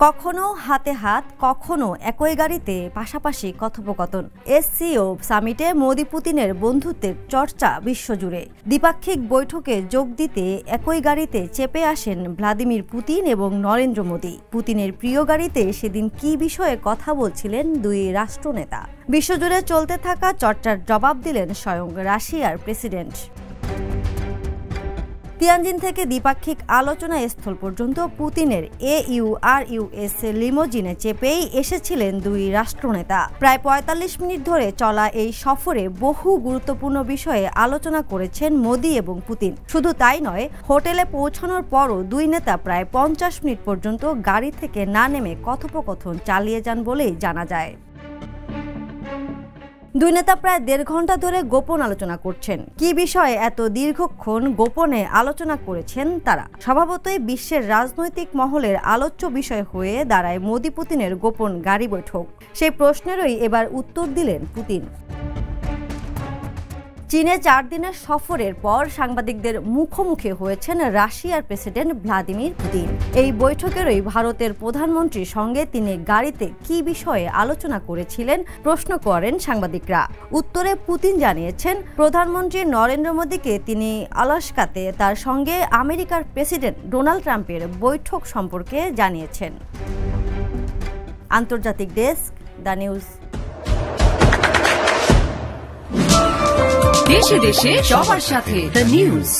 কখনো হাতে হাত, কখনো একই গাড়িতে পাশাপাশি কথোপকথন। এসসিও সামিটে মোদি পুতিনের বন্ধুত্বের চর্চা বিশ্বজুড়ে। দ্বিপাক্ষিক বৈঠকে যোগ দিতে একই গাড়িতে চেপে আসেন ভ্লাদিমির পুতিন এবং নরেন্দ্র মোদি। পুতিনের প্রিয় গাড়িতে সেদিন কী বিষয়ে কথা বলছিলেন দুই রাষ্ট্রনেতা? বিশ্বজুড়ে চলতে থাকা চর্চার জবাব দিলেন স্বয়ং রাশিয়ার প্রেসিডেন্ট। তিয়ানজিন থেকে দ্বিপাক্ষিক আলোচনা স্থল পর্যন্ত পুতিনের AURUS লিমোজিনে চেপেই এসেছিলেন দুই রাষ্ট্রনেতা। প্রায় ৪৫ মিনিট ধরে চলা এই সফরে বহু গুরুত্বপূর্ণ বিষয়ে আলোচনা করেছেন মোদি এবং পুতিন। শুধু তাই নয়, হোটেলে পৌঁছানোর পরও দুই নেতা প্রায় ৫০ মিনিট পর্যন্ত গাড়ি থেকে না নেমে কথোপকথন চালিয়ে যান বলেই জানা যায়। দুই নেতা প্রায় ১.৫ ঘন্টা ধরে গোপন আলোচনা করছেন। কি বিষয়ে এত দীর্ঘক্ষণ গোপনে আলোচনা করেছেন তারা? স্বভাবতই বিশ্বের রাজনৈতিক মহলের আলোচ্য বিষয় হয়ে দাঁড়ায় মোদি পুতিনের গোপন গাড়ি বৈঠক। সেই প্রশ্নেরই এবার উত্তর দিলেন পুতিন। চীনে ৪ দিনের সফরের পর সাংবাদিকদের মুখোমুখি হয়েছেন রাশিয়ার প্রেসিডেন্ট ভ্লাদিমির পুতিন। এই বৈঠকেরই ভারতের প্রধানমন্ত্রীর সঙ্গে তিনি গাড়িতে কী বিষয়ে আলোচনা করেছিলেন প্রশ্ন করেন সাংবাদিকরা। উত্তরে পুতিন জানিয়েছেন, প্রধানমন্ত্রী নরেন্দ্র মোদীকে তিনি আলাস্কাতে তার সঙ্গে আমেরিকার প্রেসিডেন্ট ডোনাল্ড ট্রাম্পের বৈঠক সম্পর্কে জানিয়েছেন। আন্তর্জাতিক ডেস্ক, দ্য নিউজ। দেশে দেশে সবার সাথে দ্য নিউজ।